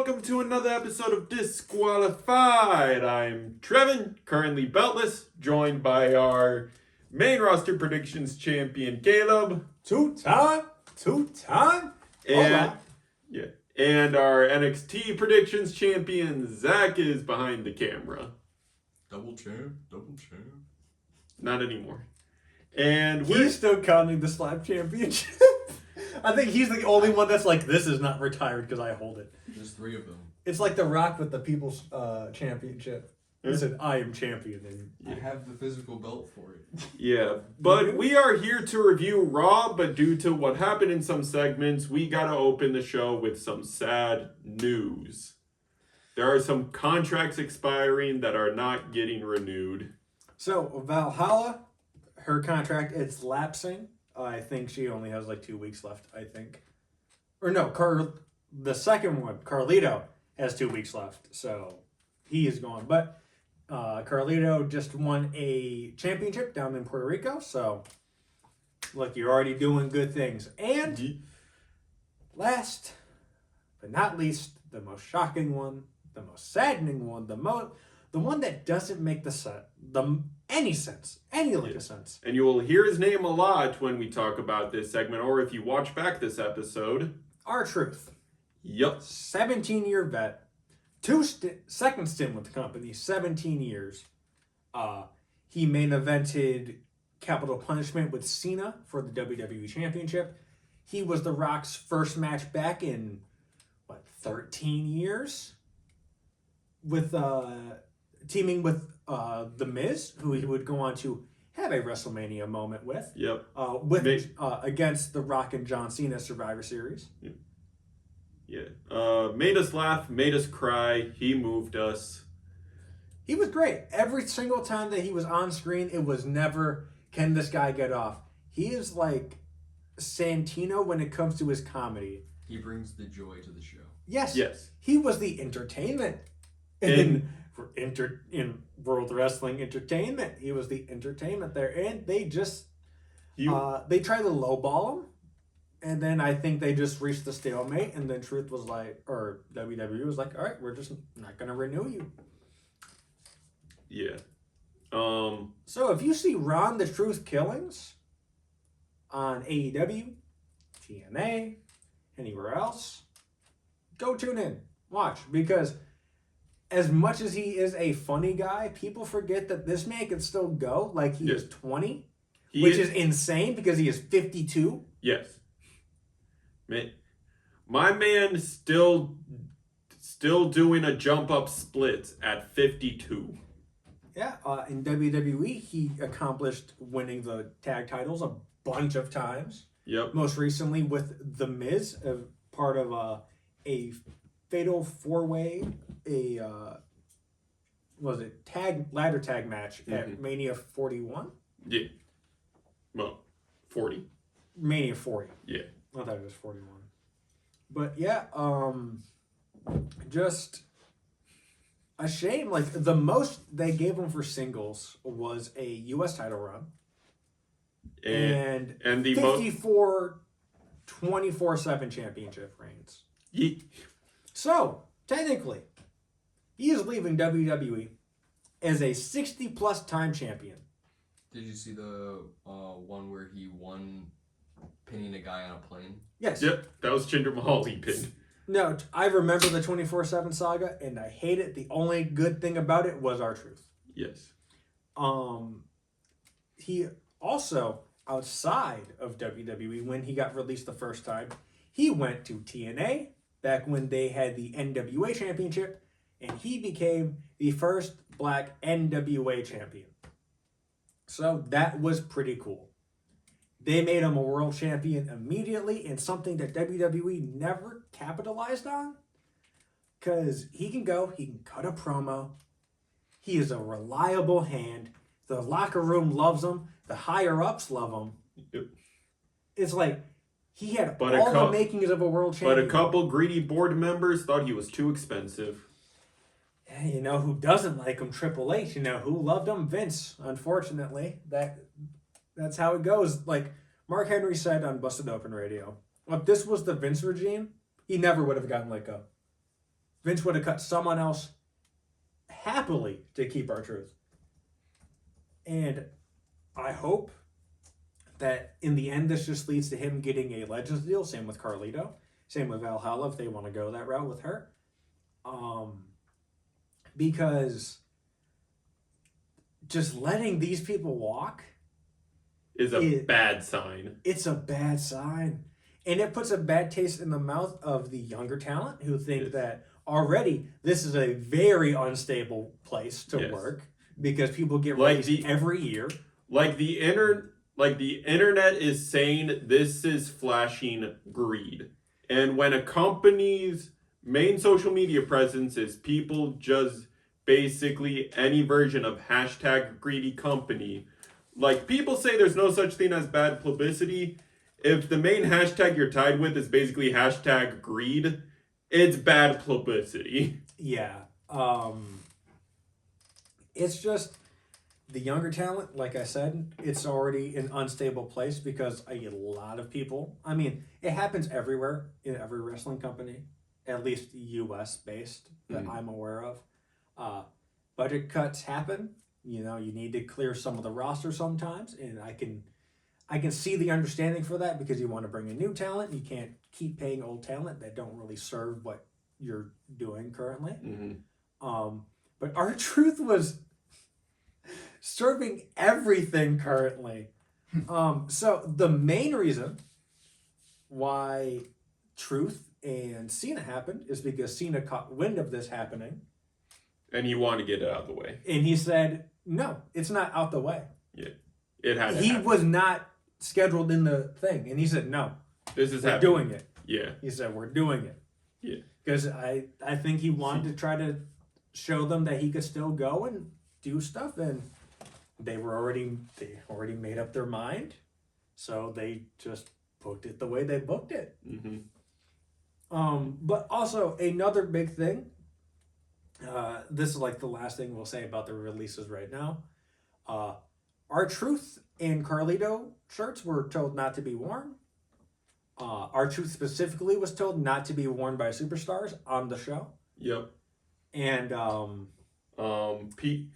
welcome to another episode of Disqualified. I'm Trevin, currently beltless, joined by our main roster predictions champion, Caleb. Two-time. And, and our NXT predictions champion, Zach, is behind the camera. Double champ. Not anymore. And He's still counting the slap championship. I think he's the only one that's like, this is not retired because I hold it. There's 3 of them. It's like The Rock with the People's Championship. He said, I am champion. And I have the physical belt for it. Yeah, but we are here to review Raw, but due to what happened in some segments, we gotta open the show with some sad news. There are some contracts expiring that are not getting renewed. So, Valhalla, her contract, it's lapsing. I think she only has like 2 weeks left, I think. Or no, the second one, Carlito, has 2 weeks left. So, he is gone. But Carlito just won a championship down in Puerto Rico. So, look, you're already doing good things. And last but not least, the most shocking one, the most saddening one, the one that doesn't make any sense, any lick of sense. And you will hear his name a lot when we talk about this segment, or if you watch back this episode. R-Truth. Yup. 17-year vet. Second stint with the company, 17 years. He main evented Capital Punishment with Cena for the WWE Championship. He was The Rock's first match back in, 13 years? With teaming with The Miz, who he would go on to have a WrestleMania moment with. Yep. Against The Rock and John Cena Survivor Series. Yeah. Made us laugh, made us cry. He moved us. He was great. Every single time that he was on screen, it was never, can this guy get off? He is like Santino when it comes to his comedy. He brings the joy to the show. Yes. Yes. He was the entertainment. In World Wrestling Entertainment. He was the entertainment there. And they just, they tried to lowball him. And then I think they just reached the stalemate. And then Truth was like, or WWE was like, all right, we're just not going to renew you. Yeah. So if you see Ron the Truth Killings on AEW, TNA, anywhere else, go tune in. Watch. Because as much as he is a funny guy, people forget that this man can still go like he is 20, which is insane because he is 52. Yes. My man still doing a jump up splits at 52. Yeah, in WWE, he accomplished winning the tag titles a bunch of times. Yep. Most recently with The Miz, part of a fatal 4-way, ladder tag match at Mania 41? Yeah. Well, 40. Mania 40. Yeah. I thought it was 41. But yeah, just a shame. Like, the most they gave him for singles was a U.S. title run. And the 54 24/7 championship reigns. Yeah. So, technically, he is leaving WWE as a 60-plus time champion. Did you see the one where he won pinning a guy on a plane? Yes. Yep, that was Jinder Mahal he pinned. No, I remember the 24/7 saga, and I hate it. The only good thing about it was R-Truth. Yes. He also, outside of WWE, when he got released the first time, he went to TNA back when they had the NWA Championship, and he became the first black NWA champion. So that was pretty cool. They made him a world champion immediately, and something that WWE never capitalized on. Because he can cut a promo. He is a reliable hand. The locker room loves him. The higher-ups love him. Yep. It's like he had the makings of a world champion. But a couple greedy board members thought he was too expensive. Yeah, you know who doesn't like him? Triple H. You know who loved him? Vince. Unfortunately, that's how it goes. Like Mark Henry said on Busted Open Radio, if this was the Vince regime, he never would have gotten let go. Vince would have cut someone else happily to keep R-Truth. And I hope that in the end, this just leads to him getting a Legends deal. Same with Carlito. Same with Valhalla if they want to go that route with her. Because just letting these people walk is a bad sign. It's a bad sign. And it puts a bad taste in the mouth of the younger talent who think that already this is a very unstable place to work because people get released every year. Like the internet is saying this is flashing greed. And when a company's main social media presence is people just basically any version of hashtag greedy company, like people say there's no such thing as bad publicity. If the main hashtag you're tied with is basically hashtag greed, it's bad publicity. Yeah. It's just the younger talent, like I said, it's already an unstable place because I get a lot of people. I mean, it happens everywhere in every wrestling company, at least US based that I'm aware of. Budget cuts happen. You know, you need to clear some of the roster sometimes, and I can see the understanding for that because you want to bring in new talent. You can't keep paying old talent that don't really serve what you're doing currently. Mm-hmm. But R-Truth was serving everything currently. So the main reason why Truth and Cena happened is because Cena caught wind of this happening. And he wanted to get it out of the way. And he said, no, it's not out the way. Yeah. It had to He happen. was not scheduled in the thing. And he said, no, This is we're happening. doing it. Yeah. He said, we're doing it. Yeah. Because I think he wanted to try to show them that he could still go and do stuff. And they already made up their mind. So they just booked it the way they booked it. Mm-hmm. But also another big thing, this is like the last thing we'll say about the releases right now. R-Truth and Carlito shirts were told not to be worn. R-Truth specifically was told not to be worn by superstars on the show. Yep. And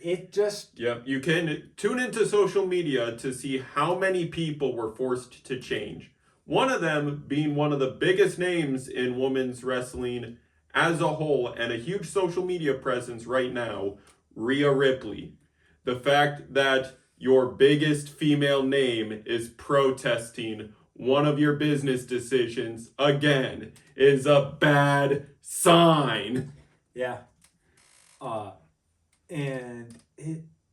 it just... Yep. You can tune into social media to see how many people were forced to change. One of them being one of the biggest names in women's wrestling as a whole and a huge social media presence right now, Rhea Ripley. The fact that your biggest female name is protesting one of your business decisions again is a bad sign. Yeah. And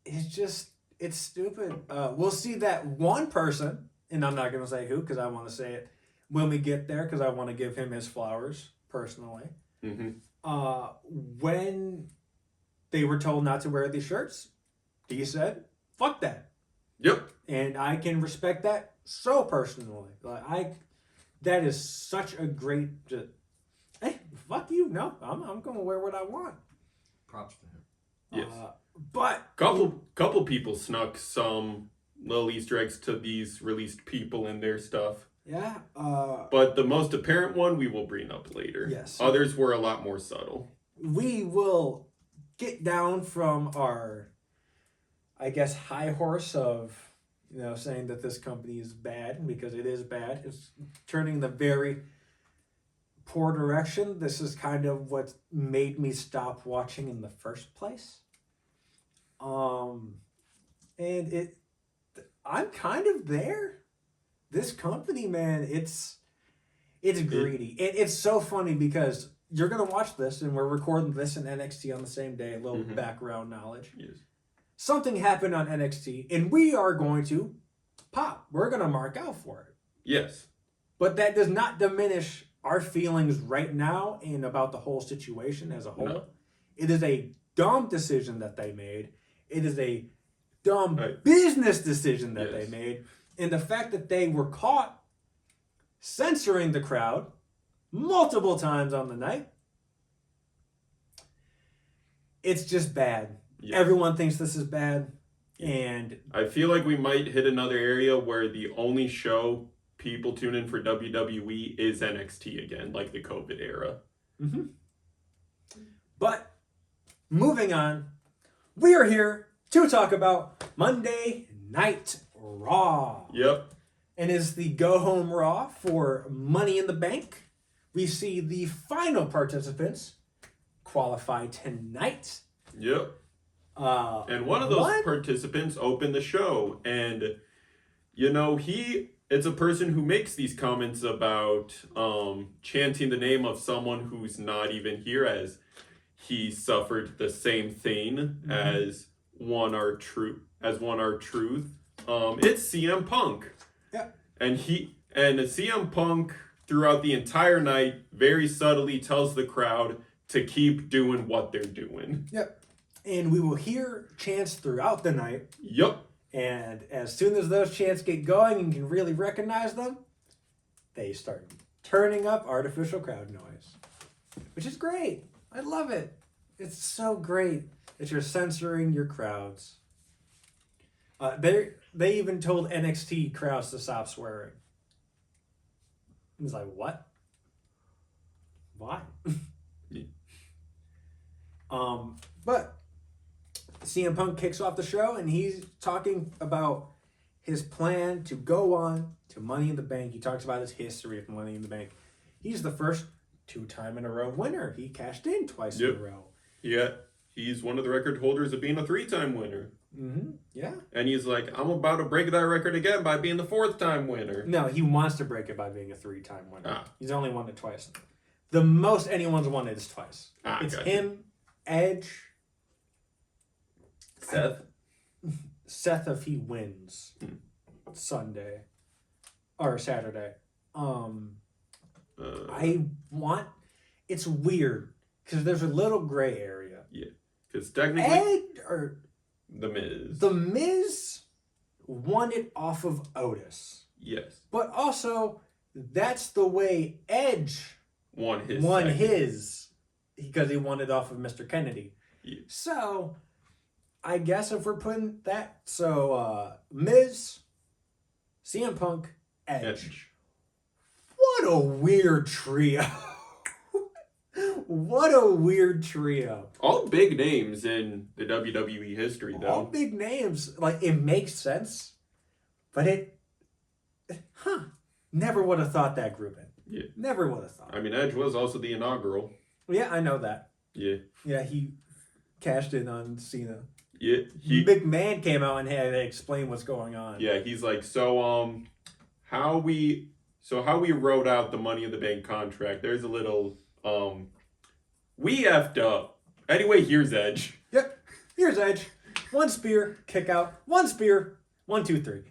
it's stupid. We'll see that one person, and I'm not going to say who because I want to say it when we get there because I want to give him his flowers personally. Mm-hmm. When they were told not to wear these shirts, he said, fuck that. Yep. And I can respect that so personally. That is such a great, hey, fuck you. No, I'm going to wear what I want. Props to him. Yes. But couple people snuck some little Easter eggs to these released people in their stuff. yeah, But the most apparent one we will bring up later. Yes. Others were a lot more subtle. we will get down from our, I guess, high horse of, saying that this company is bad because it is bad. It's turning the very poor direction. This is kind of what made me stop watching in the first place. And I'm kind of there. This company, man, it's greedy. It's so funny because you're gonna watch this, and we're recording this in NXT on the same day. A little background knowledge. Yes. Something happened on NXT, and we are going to pop. We're gonna mark out for it. Yes. But that does not diminish our feelings right now and about the whole situation as a whole. No. It is a dumb decision that they made. It is a dumb business decision that they made. And the fact that they were caught censoring the crowd multiple times on the night, it's just bad. Yes. Everyone thinks this is bad. And I feel like we might hit another area where the only show people tune in for WWE is NXT again, like the COVID era. But moving on, we are here to talk about Monday Night Raw. Yep. And is the go home Raw for Money in the Bank. We see the final participants qualify tonight. Yep. And one of those participants opened the show, and it's a person who makes these comments about chanting the name of someone who's not even here, as he suffered the same thing as One Our Truth. It's CM Punk. Yeah. And CM Punk throughout the entire night very subtly tells the crowd to keep doing what they're doing. Yep. And we will hear chants throughout the night. Yep. And as soon as those chants get going and can really recognize them, they start turning up artificial crowd noise. Which is great. I love it. It's so great that you're censoring your crowds. They even told NXT crowds to stop swearing. It was like, what? Why? But CM Punk kicks off the show, and he's talking about his plan to go on to Money in the Bank. He talks about his history of Money in the Bank. He's the first 2-time-in-a-row winner. He cashed in twice in a row. Yeah, he's one of the record holders of being a 3-time winner. Yeah. And he's like, I'm about to break that record again by being the 4th-time winner. No, he wants to break it by being a 3-time winner. Ah. He's only won it twice. The most anyone's won it is twice. It's gotcha. him, Edge, Seth if he wins Sunday or Saturday. It's weird because there's a little gray area. Yeah, because technically The Miz won it off of Otis. Yes. But also that's the way Edge won his because he won it off of Mr. Kennedy. Yeah. So I guess if we're putting that, Miz, CM Punk, Edge. What a weird trio. What a weird trio. All big names in the WWE history, though. All big names. Like, it makes sense, but never would have thought that grouping. Yeah. Never would have thought. I mean, Edge was also the inaugural. Yeah, I know that. Yeah. Yeah, he cashed in on Cena. Yeah. McMahon came out and had to explain what's going on. Yeah, he's like, how we wrote out the Money in the Bank contract, there's a little, we effed up. Anyway, here's Edge. Yep, here's Edge. One spear, kick out. One spear, 1, 2, 3.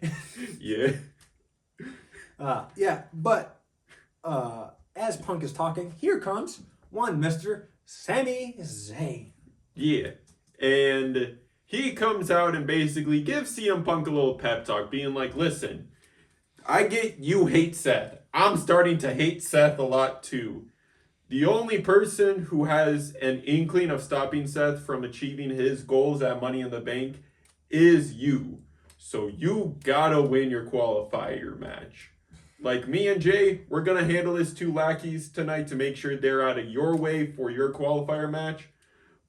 Yeah. But as Punk is talking, here comes one Mr. Sami Zayn. Yeah. And he comes out and basically gives CM Punk a little pep talk, being like, listen, I get you hate Seth. I'm starting to hate Seth a lot too. The only person who has an inkling of stopping Seth from achieving his goals at Money in the Bank is you. So you gotta win your qualifier match. Like me and Jay, we're gonna handle his 2 lackeys tonight to make sure they're out of your way for your qualifier match.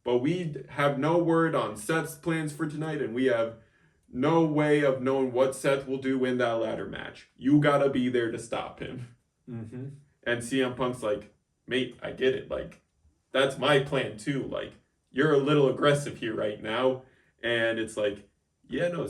But we have no word on Seth's plans for tonight, and we have no way of knowing what Seth will do in that ladder match. You gotta be there to stop him. Mm-hmm. And CM Punk's like, mate, I get it. Like, that's my plan too. Like, you're a little aggressive here right now. And it's like, yeah, no,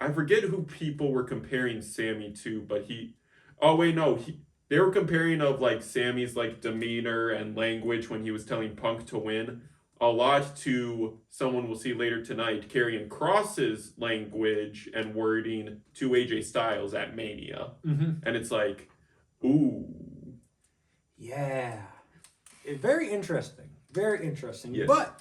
I forget who people were comparing Sammy to, but they were comparing of like Sammy's like demeanor and language when he was telling Punk to win a lot to someone we'll see later tonight, Karrion Kross's language and wording to AJ Styles at Mania. Mm-hmm. And it's like, ooh. Yeah. Very interesting. Very interesting. Yes. But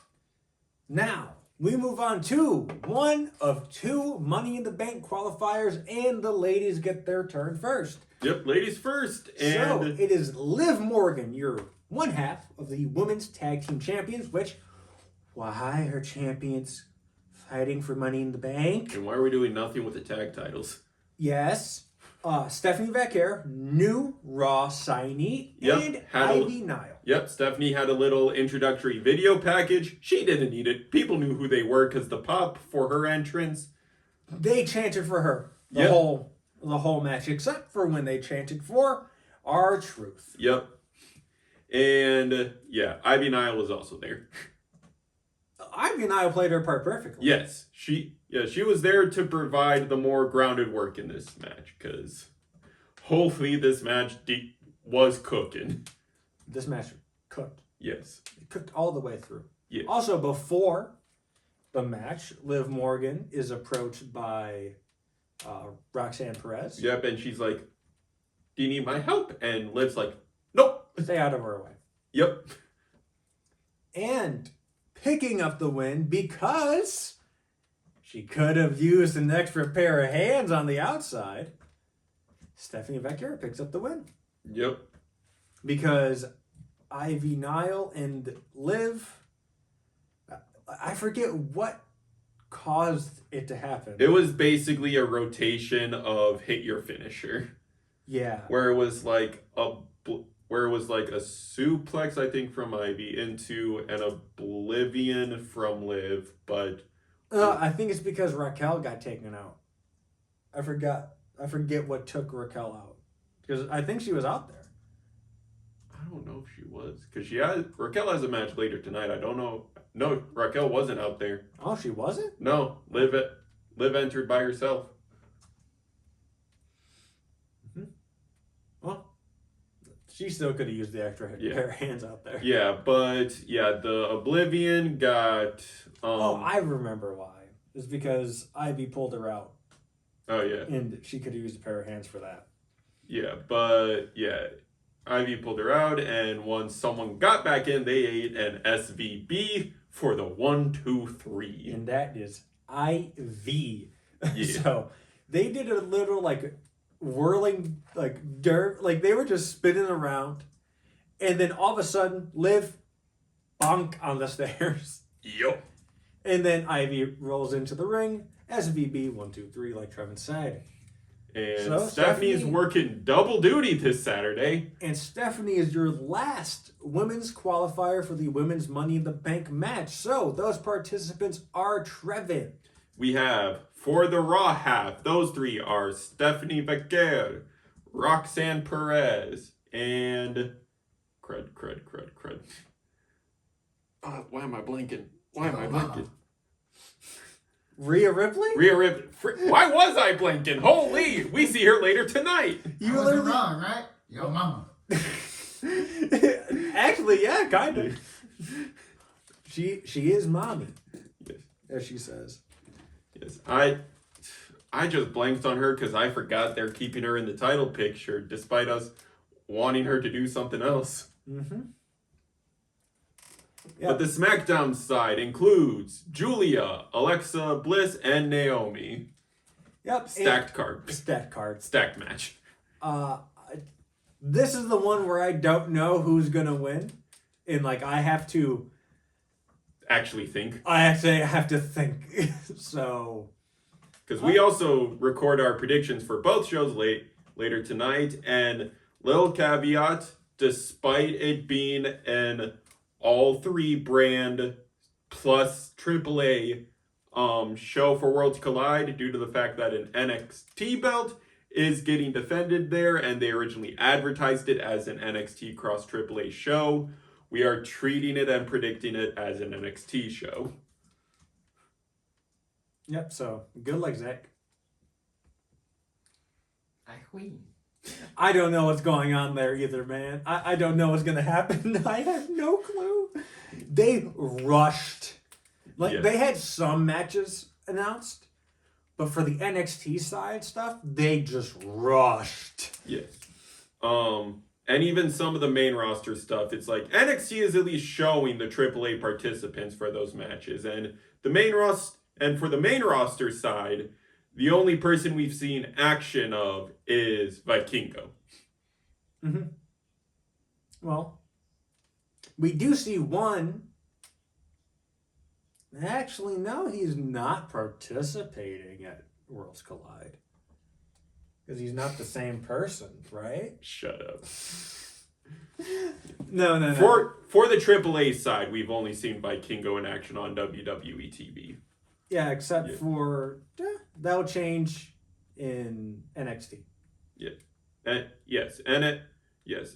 now we move on to one of 2 Money in the Bank qualifiers, and the ladies get their turn first. Yep, ladies first. And so it is Liv Morgan, your one half of the Women's Tag Team Champions, which, why are champions fighting for Money in the Bank? why are we doing nothing with the tag titles? Yes. Stephanie Vaquer, new Raw signee, Yep, and had a- Ivy Nile. Yep, Stephanie had a little introductory video package. She didn't need it. People knew who they were because the pop for her entrance. They chanted for her the Yep. whole match, except for when they chanted for R-Truth. Yep. And yeah, Ivy Nile was also there. Ivy Nile played her part perfectly. Yes, she was there to provide the more grounded work in this match because hopefully this match was cooking. This match cooked. Yes. It cooked all the way through. Yeah. Also, before the match, Liv Morgan is approached by Roxanne Perez. Yep, and she's like, "Do you need my help?" And Liv's like, "Nope." Stay out of her way. Yep. And picking up the win because she could have used an extra pair of hands on the outside. Stephanie Vaquer picks up the win Yep. because Ivy Nile and Liv, I forget what caused it to happen. It was basically a rotation of hit your finisher, Yeah. where it was like a suplex, I think, from Ivy into an oblivion from Liv, but I think it's because Raquel got taken out. I forget what took Raquel out. Because I think she was out there. I don't know if she was because Raquel has a match later tonight. I don't know. No, Raquel wasn't out there. Oh, she wasn't? No, Liv entered by herself. Well, she still could have used the extra pair of hands out there. Yeah, but yeah, the Oblivion got. I remember why. It's because Ivy pulled her out, Oh yeah, and she could have used a pair of hands for that. yeah, but yeah, Ivy pulled her out, and once someone got back in, they ate an SVB for the 1, 2, 3. And that is IV. Yeah. So they did a little like whirling like dirt, like they were just spinning around, and then all of a sudden, Liv bonk on the stairs. Yup. And then Ivy rolls into the ring. SVB 1, 2, 3, like Trevin said. And So, Stephanie's Stephanie- working double duty this Saturday. And Stephanie is your last women's qualifier for the Women's Money in the Bank match. So those participants are Trevin. We have, for the Raw half, those three are Stephanie Vaquer, Roxanne Perez, and Crud. Why am I blanking? Rhea Ripley? Rhea Ripley. Why was I blanking? Holy, we see her later tonight. You I wasn't literally... wrong, right? Yo, mama. Actually, yeah, kind of. She is mommy, Yes. as she says. Yes, I just blanked on her because I forgot they're keeping her in the title picture, despite us wanting her to do something else. Mm-hmm. But the SmackDown side includes Julia, Alexa Bliss, and Naomi. Yep. Stacked card. Stacked cards. Stacked match. This is the one where I don't know who's gonna win, and like I have to Actually think. think. So Because we also record our predictions for both shows later tonight, and little caveat, despite it being an all three brand plus AAA show for Worlds Collide, due to the fact that an NXT belt is getting defended there, and they originally advertised it as an NXT cross AAA show, we are treating it and predicting it as an NXT show. yep. So good luck, Zach. I don't know what's going on there either, man. I don't know what's gonna happen. I have no clue. They rushed. Like Yes. they had some matches announced, but for the NXT side stuff, they just rushed. Yes. And even some of the main roster stuff, it's like NXT is at least showing the AAA participants for those matches, and the main for the main roster side, the only person we've seen action of is Vikingo. Mm-hmm. Well, we do see one. Actually, no, he's not participating at Worlds Collide. Because he's not the same person, right? Shut up. No. For the AAA side, we've only seen Vikingo in action on WWE TV. Yeah, except for that'll change in NXT. Yeah. Yes,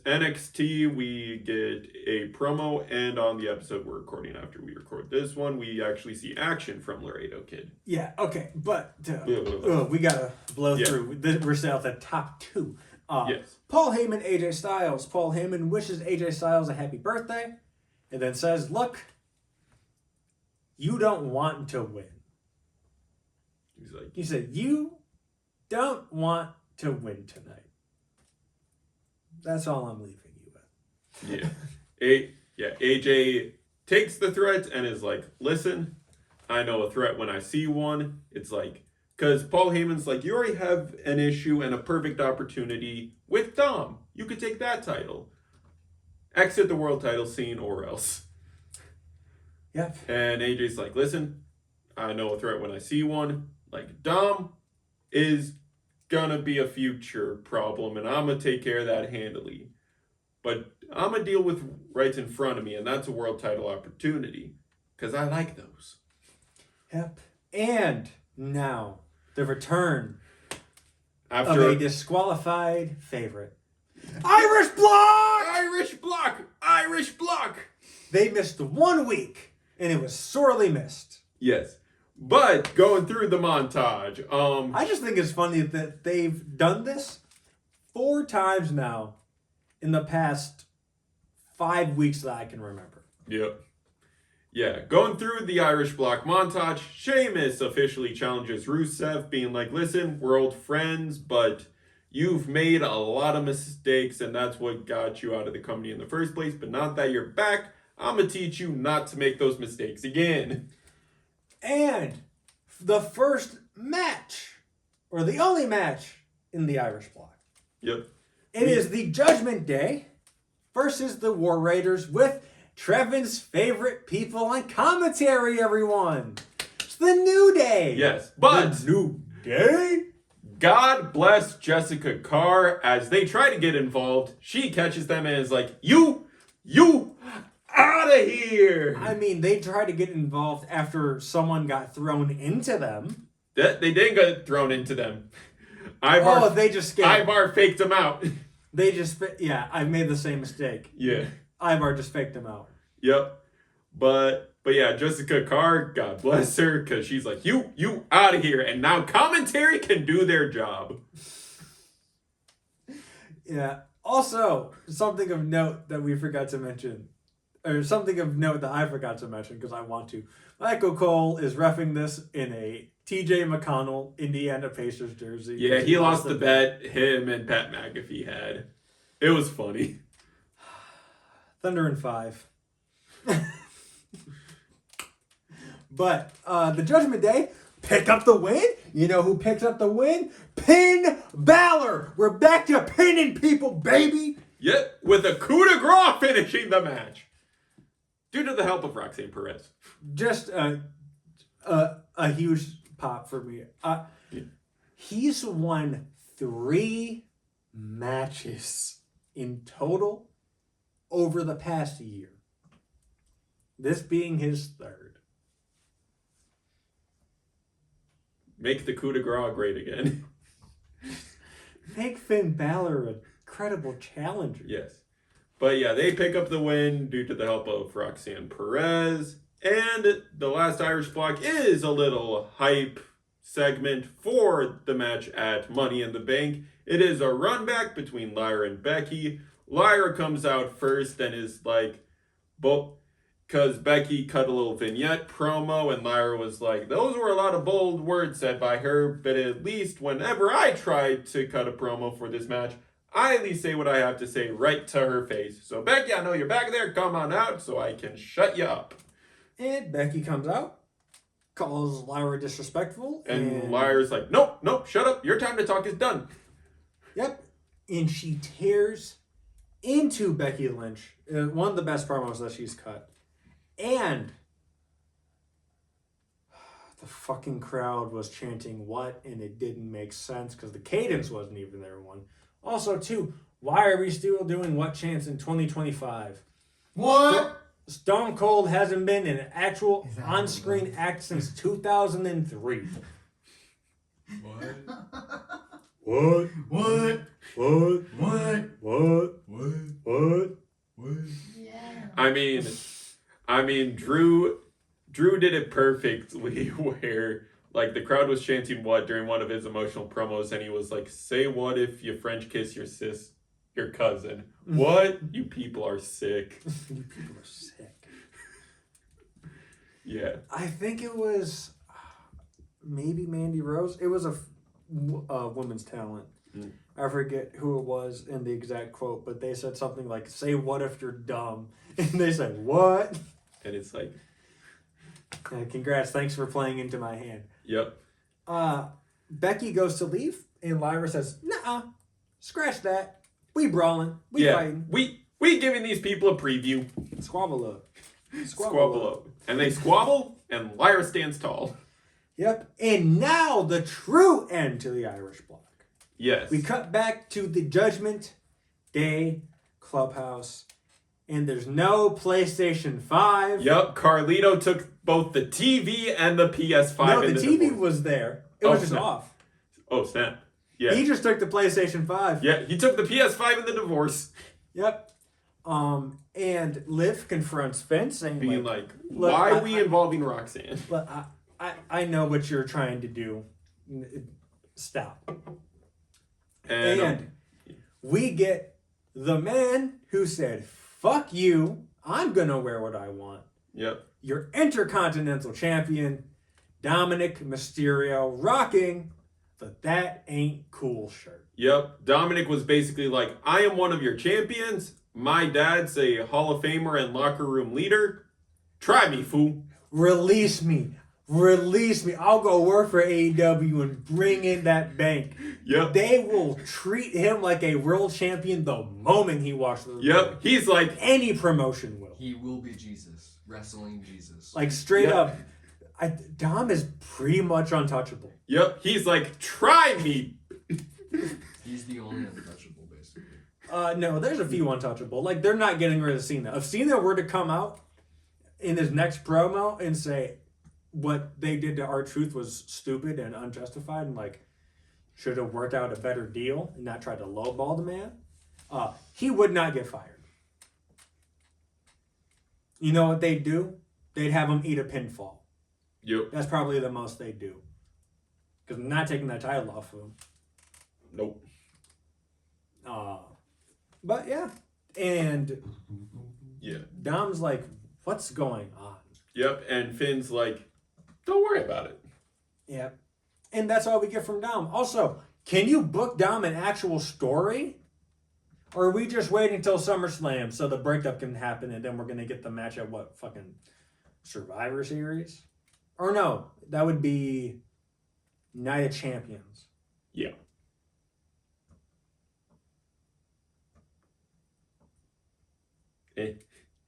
NXT, we get a promo, and on the episode we're recording after we record this one, we actually see action from Laredo Kid. Yeah, okay, but Blah, blah, blah. we gotta blow through. We're still at the top two. Yes. Paul Heyman, AJ Styles. Paul Heyman wishes AJ Styles a happy birthday, and then says, "Look, you don't want to win." He said, "You don't want to win tonight." That's all I'm leaving you with. AJ takes the threat and is like, listen, I know a threat when I see one. It's like, because Paul Heyman's like, you already have an issue and a perfect opportunity with Dom. You could take that title. Exit the world title scene or else. Yep. And AJ's like, listen, I know a threat when I see one. Like, Dom is gonna be a future problem, and I'm gonna take care of that handily. But I'm gonna deal with right in front of me, and that's a world title opportunity. Because I like those. Yep. And now, the return After of a disqualified favorite. Irish Block! Irish Block! Irish Block! They missed 1 week, and it was sorely missed. Yes. But going through the montage, I just think it's funny that they've done this 4 times now in the past 5 weeks that I can remember. Yep. Yeah, going through the Irish Block montage, Sheamus officially challenges Rusev, being like, listen, we're old friends, but you've made a lot of mistakes, and that's what got you out of the company in the first place. But now that you're back, I'm going to teach you not to make those mistakes again. And the first match, or the only match in the Irish Block. Yep. It is the Judgment Day versus the War Raiders with Trevin's favorite people on commentary, everyone. It's the New Day. Yes, but The New Day? God bless Jessica Carr. As they try to get involved, she catches them and is like, you, out of here. I mean, they tried to get involved after someone got thrown into them. They didn't get thrown into them. They just scared. Ivar faked them out. They just, I made the same mistake. Yeah. Ivar just faked them out. Yep. But yeah, Jessica Carr, God bless her, because she's like, you out of here. And now commentary can do their job. Yeah. Also, something of note that we forgot to mention, or something of note that I forgot to mention because I want to. Michael Cole is reffing this in a TJ McConnell Indiana Pacers jersey. Yeah, he lost the bet him and Pat McAfee had. It was funny. Thunder in 5. But the Judgment Day pick up the win. You know who picks up the win? Finn Balor. We're back to pinning people, baby. Yep, with a coup de grace finishing the match. Due to the help of Roxanne Perez. Just a huge pop for me. He's won 3 matches in total over the past year. This being his 3rd. Make the coup de grace great again. Make Finn Balor a credible challenger. Yes. But yeah, they pick up the win due to the help of Roxanne Perez. And the last Irish Block is a little hype segment for the match at Money in the Bank. It is a run back between Lyra and Becky. Lyra comes out first and is like, because Becky cut a little vignette promo and Lyra was like, those were a lot of bold words said by her, but at least whenever I tried to cut a promo for this match, I at least say what I have to say right to her face. So Becky, I know you're back there. Come on out so I can shut you up. And Becky comes out, calls Lyra disrespectful. And Lyra's like, nope, shut up. Your time to talk is done. Yep. And she tears into Becky Lynch. One of the best promos that she's cut. And the fucking crowd was chanting what, and it didn't make sense because the cadence wasn't even there. One. Also, two, why are we still doing what chants in 2025? What? Stone Cold hasn't been in an actual Is that on-screen act since 2003. What? What? What? What? What? What? What? What? What? Yeah. I mean, Drew did it perfectly where like the crowd was chanting what during one of his emotional promos, and he was like, "Say what if you French kiss your cousin? What? You people are sick." You people are sick. Yeah. I think it was maybe Mandy Rose. It was a woman's talent. Mm. I forget who it was in the exact quote, but they said something like, "Say what if you're dumb?" And they said, "What?" And it's like, Congrats, thanks for playing into my hand. yep. Becky goes to leave, and Lyra says, "Nuh-uh, scratch that. We brawling, we Yeah. fighting, We giving these people a preview. squabble up, Squabble up. And they squabble, and Lyra stands tall. Yep, and now the true end to the Irish block. Yes. We cut back to the Judgment Day clubhouse, and there's no PlayStation 5. Yep. Carlito took both the TV and the PS5. No, in the TV divorce. was there. It Oh, was just snap. off. Oh snap! Yeah. He just took the PlayStation 5. Yeah. He took the PS5 in the divorce, Yep. And Liv confronts Vince, saying, being like, look, "Why I- are we involving Roxanne?" "But I know what you're trying to do. Stop." And we get the man who said, "Fuck you. I'm gonna wear what I want." Yep. Your Intercontinental Champion, Dominic Mysterio, rocking the "That Ain't Cool" shirt. Yep. Dominic was basically like, "I am one of your champions. My dad's a Hall of Famer and locker room leader. Try me, fool." Release me. Release me. I'll go work for AEW and bring in that bank. Yep. They will treat him like a world champion the moment he walks through the door. Yep. He's like, Any promotion will. He will be Jesus. Wrestling Jesus. Like, straight Yep. up, Dom is pretty much untouchable. yep. He's like, "Try me." He's the only untouchable, basically. No, there's a few untouchable. Like, they're not getting rid of Cena. If Cena were to come out in his next promo and say what they did to R-Truth was stupid and unjustified and, like, should have worked out a better deal and not tried to lowball the man, he would not get fired. You know what they'd do? They'd have him eat a pinfall. Yep. That's probably the most they'd do. Because I'm not taking that title off of him. Nope. But yeah. And Yeah. Dom's like, what's going on? Yep. And Finn's like, "Don't worry about it." Yeah. And that's all we get from Dom. Also, can you book Dom an actual story? Or are we just waiting until SummerSlam so the breakup can happen and then we're going to get the match at what? Fucking Survivor Series? Or no, that would be Night of Champions. Yeah. Eh.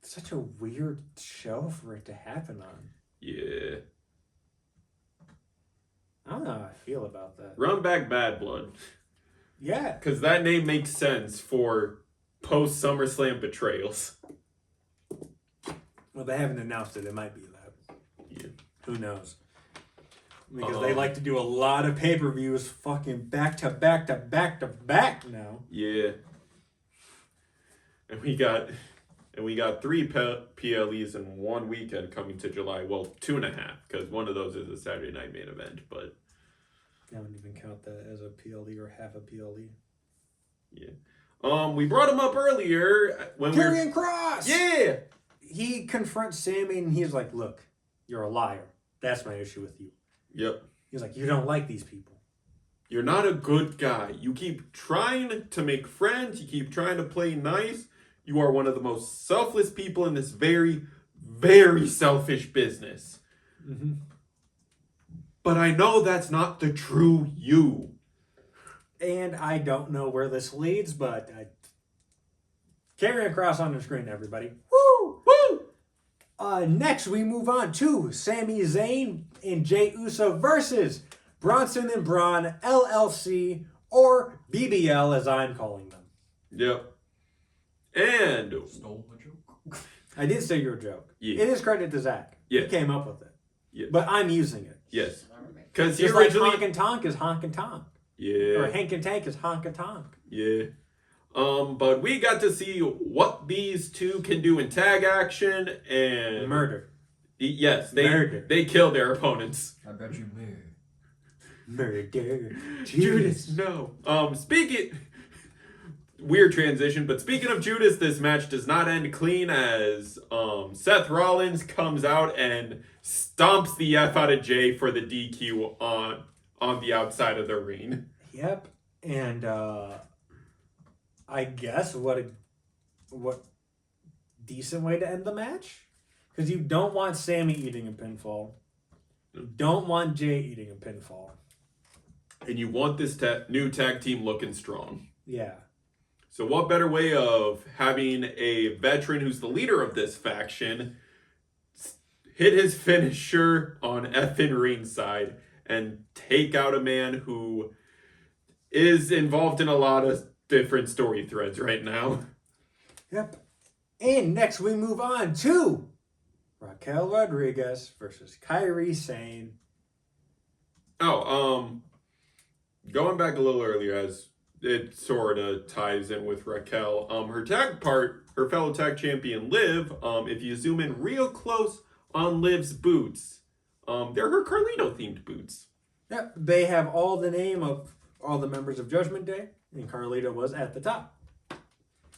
Such a weird show for it to happen on. Yeah. I don't know how I feel about that. Run back Bad Blood. Yeah. Because that name makes sense for post SummerSlam betrayals. Well, they haven't announced it. It might be that. Yeah. Who knows? Because they like to do a lot of pay-per-views fucking back to back to back to back now. Yeah. And we got 3 PLEs in one weekend coming to July. Well, 2.5, because one of those is a Saturday night main event, but I wouldn't even count that as a PLE or half a PLE. yeah. We brought him up earlier when Karrion Kross! Yeah! He confronts Sammy and he's like, look, you're a liar. That's my issue with you. Yep. He's like, you don't like these people. You're not a good guy. You keep trying to make friends. You keep trying to play nice. You are one of the most selfless people in this very, very selfish business. Mm-hmm. But I know that's not the true you. And I don't know where this leads, but Karrion Kross on the screen, everybody. Woo! Woo! Next, we move on to Sami Zayn and Jey Uso versus Bronson and Braun, LLC, or BBL as I'm calling them. Yep. And Stole the joke. I did say your joke. Yeah. It is credit to Zach. Yeah. He came up with it. Yeah. But I'm using it. yes, because he Just like originally honk and tonk is honk and tonk. Or yeah hank and tank is honk and tonk. yeah. But we got to see what these two can do in tag action and Murder. Yes, Murder. they kill their opponents. I bet you may. Murder. Judas, no. Speaking weird transition, but speaking of Judas, this match does not end clean as Seth Rollins comes out and stomps the F out of Jay for the DQ on the outside of the ring. Yep. And I guess what decent way to end the match? Because you don't want Sammy eating a pinfall. You don't want Jay eating a pinfall. And you want this new tag team looking strong. Yeah. So what better way of having a veteran who's the leader of this faction hit his finisher on effing ringside and take out a man who is involved in a lot of different story threads right now. Yep. And next we move on to Raquel Rodriguez versus Kairi Sane. Going back a little earlier, as it sort of ties in with Raquel, her fellow tag champion Liv, if you zoom in real close on Liv's boots, they're her Carlito themed boots. Yep. They have all the name of all the members of Judgment Day, and Carlito was at the top.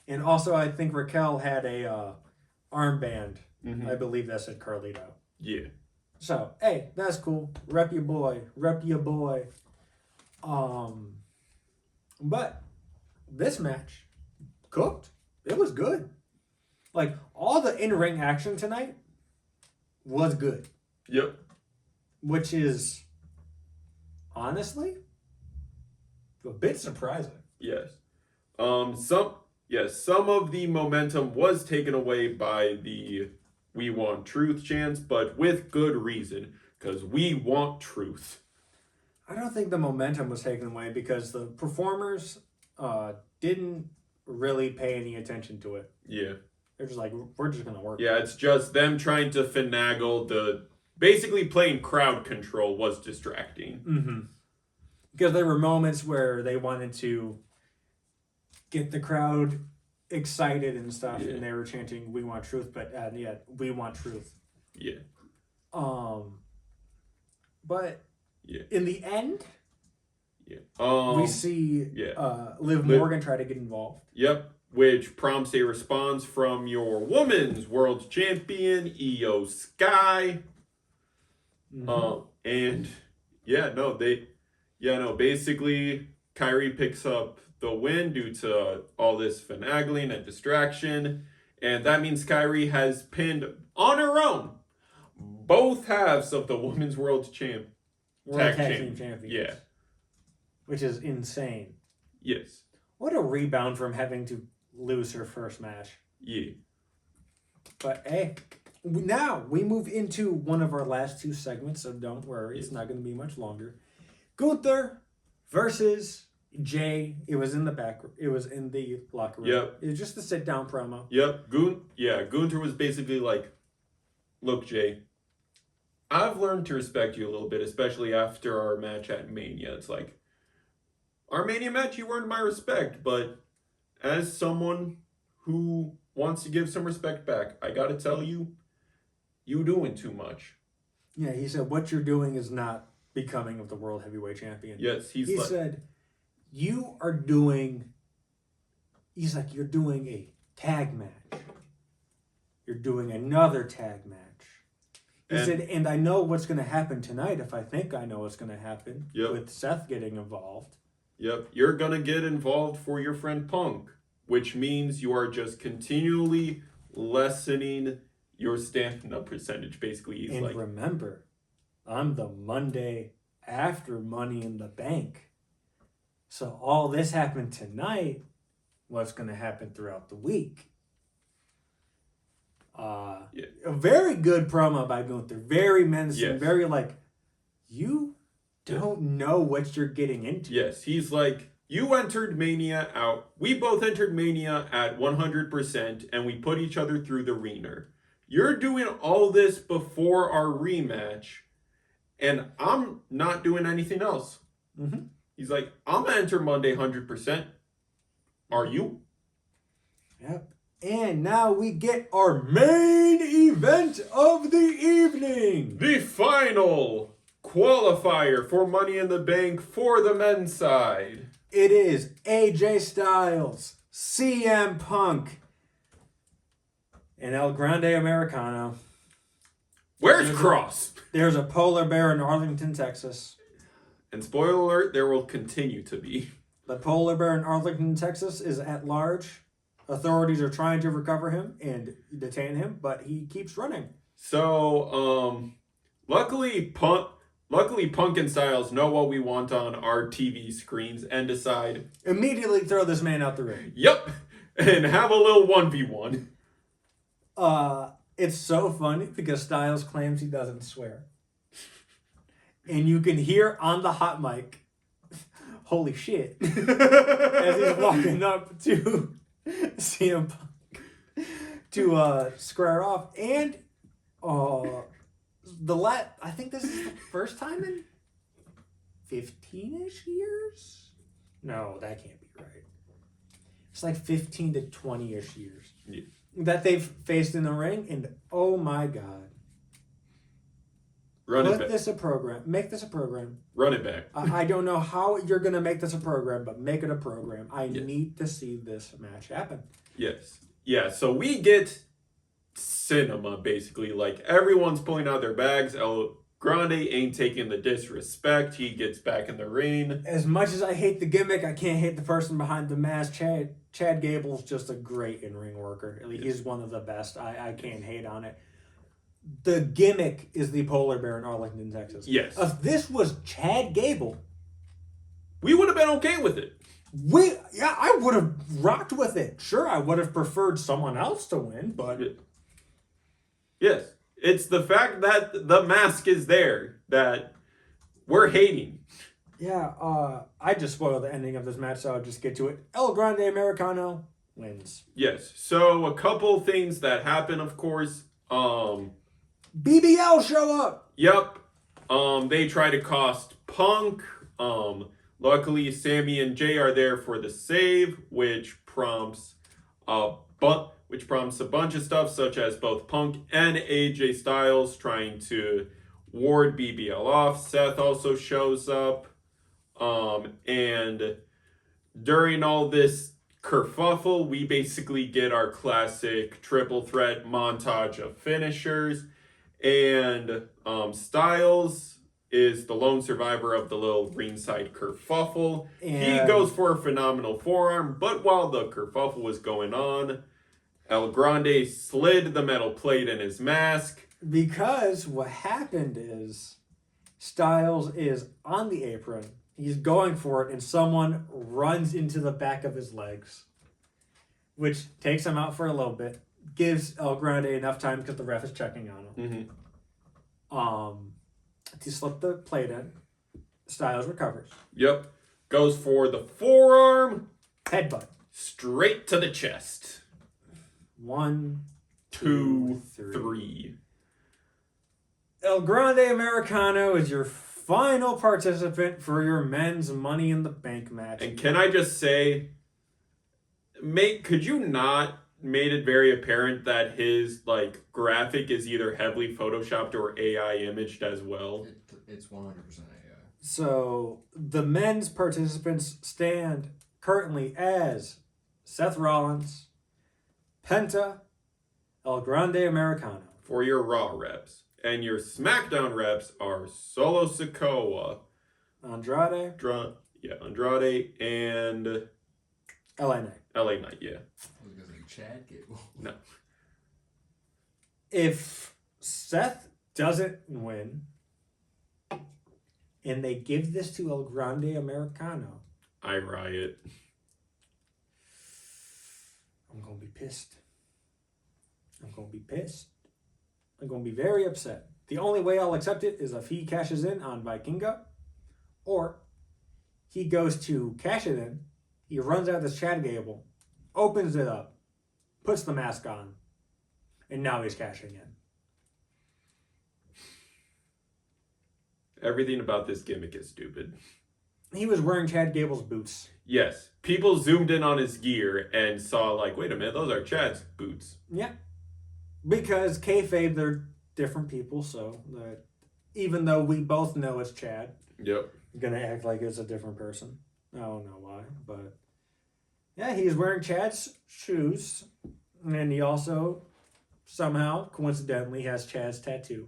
And also, I think Raquel had a armband. Mm-hmm. I believe that said Carlito. Yeah. So, hey, that's cool. Rep your boy. Rep your boy. But this match cooked. It was good. Like, all the in-ring action tonight was good. Yep. Which is, honestly, a bit surprising. Yes. Some of the momentum was taken away by the "We Want Truth" chants, but with good reason, because we want truth. I don't think the momentum was taken away because the performers didn't really pay any attention to it. Yeah. They're just like, we're just going to work. Yeah, it's just them trying to finagle basically playing crowd control was distracting. Mm-hmm. Because there were moments where they wanted to get the crowd excited and stuff, Yeah. and they were chanting, "We want truth," but yet we want truth. Yeah. But Yeah. in the end, Yeah. we see Liv Morgan try to get involved. Yep. Which prompts a response from your women's world champion, Io Sky. Mm-hmm. Basically, Kyrie picks up the win due to all this finagling and distraction. And that means Kyrie has pinned on her own both halves of the women's world World Tag Tag Champ. Team Champions. Yeah. Which is insane. Yes. What a rebound from having to lose her first match. Yeah. But hey, now we move into one of our last two segments, so don't worry, it's not going to be much longer. Gunther versus Jay. It was in the locker room. Yep. It was just a sit down promo. Yep. Gunther was basically like, "Look, Jay, I've learned to respect you a little bit, especially after our match at Mania. It's like, our Mania match, you earned my respect, but as someone who wants to give some respect back, I gotta tell you, you doing too much." Yeah, he said, what you're doing is not becoming of the World Heavyweight Champion. Yes, He said, you're doing a tag match. You're doing another tag match. He said, and I know what's going to happen tonight if I think I know what's going to happen with Seth getting involved. Yep, you're gonna get involved for your friend Punk, which means you are just continually lessening your stamina percentage. Basically, he's and like, remember, I'm the Monday after Money in the Bank. So all this happened tonight. What's going to happen throughout the week? A very good promo by Gunther. Very menacing. Yes. Very like, you don't know what you're getting into. Yes, he's like, you entered Mania out. We both entered Mania at 100%, and we put each other through the ringer. You're doing all this before our rematch, and I'm not doing anything else. Mm-hmm. He's like, I'm gonna enter Monday 100%. Are you? Yep. And now we get our main event of the evening. The final qualifier for Money in the Bank for the men's side. It is AJ Styles, CM Punk, and El Grande Americano. Where's Cross? There's a polar bear in Arlington, Texas. And spoiler alert, there will continue to be. The polar bear in Arlington, Texas is at large. Authorities are trying to recover him and detain him, but he keeps running. So, luckily Punk and Styles know what we want on our TV screens and decide, Immediately throw this man out the ring. yep, and have a little 1v1. It's so funny because Styles claims he doesn't swear. And you can hear on the hot mic, holy shit, as he's walking up to CM Punk to square off. And I think this is the first time in 15-ish years? No, that can't be right. It's like 15 to 20-ish years. Yeah. That they've faced in the ring, and oh my god. Run it Make back. this a program. Run it back. I don't know how you're going to make this a program, but make it a program. I Yes. need to see this match happen. Yes. Yeah, so we get cinema, basically. Like, everyone's pulling out their bags. El Grande ain't taking the disrespect. He gets back in the ring. As much as I hate the gimmick, I can't hate the person behind the mask. Chad Gable's just a great in-ring worker. He's one of the best. I can't hate on it. The gimmick is the polar bear in Arlington, Texas. Yes. If this was Chad Gable, We would have been okay with it. I would have rocked with it. Sure, I would have preferred someone else to win, but Yes. It's the fact that the mask is there that we're hating. yeah, I just spoiled the ending of this match, so I'll just get to it. El Grande Americano wins. Yes. So a couple things that happen, of course. BBL show up. Yep. They try to cost Punk. Luckily Sammy and Jay are there for the save, which prompts a bunch of stuff, such as both Punk and AJ Styles trying to ward BBL off. Seth also shows up. And during all this kerfuffle, we basically get our classic triple threat montage of finishers. And Styles is the lone survivor of the little ringside kerfuffle. He And- goes for a phenomenal forearm, but while the kerfuffle was going on, El Grande slid the metal plate in his mask. Because what happened is Styles is on the apron. He's going for it, and someone runs into the back of his legs, which takes him out for a little bit. Gives El Grande enough time because the ref is checking on him. To slip the plate in. Styles recovers. Yep. Goes for the forearm, Headbutt. straight to the chest. 1, 2, 3. 3. El Grande Americano is your final participant for your men's Money in the Bank match. And can I just say, could you not made it very apparent that his graphic is either heavily photoshopped or AI imaged as well? It's 100% AI. So the men's participants stand currently as Seth Rollins, Penta, El Grande Americano. For your Raw reps. And your SmackDown reps are Solo Sikoa, Andrade, Andrade, and LA Knight. LA Knight, yeah. I was gonna say Chad Gable. No. If Seth doesn't win and they give this to El Grande Americano, I riot. I'm going to be pissed. I'm going to be pissed. I'm going to be very upset. The only way I'll accept it is if he cashes in on Vikinga, or he goes to cash it in, he runs out this Chad Gable, opens it up, puts the mask on, and now he's cashing in. Everything about this gimmick is stupid. He was wearing Chad Gable's boots. Yes, people zoomed in on his gear and saw, like, wait a minute, those are Chad's boots. Yeah. Because kayfabe, they're different people, so that even though we both know it's Chad, Yep. gonna act like it's a different person. I don't know why, but yeah, he's wearing Chad's shoes, and he also somehow, coincidentally, has Chad's tattoo.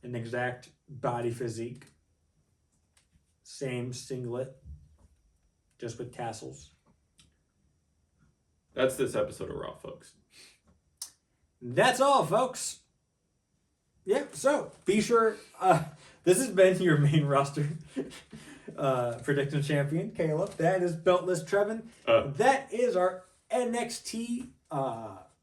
An exact body physique. Same singlet, just with tassels. That's this episode of Raw, folks. That's all, folks. Yeah, so be sure. This has been your main roster prediction champion, Caleb. That is Beltless Trevin. That is our NXT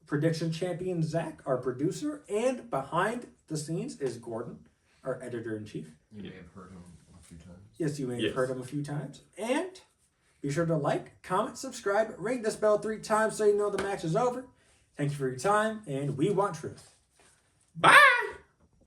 prediction champion, Zach, our producer. And behind the scenes is Gordon, our editor in chief. You may have heard him a few times. Yes, you may have heard him a few times. And be sure to like, comment, subscribe, ring this bell 3 times so you know the match is over. Thank you for your time, and we want truth. Bye!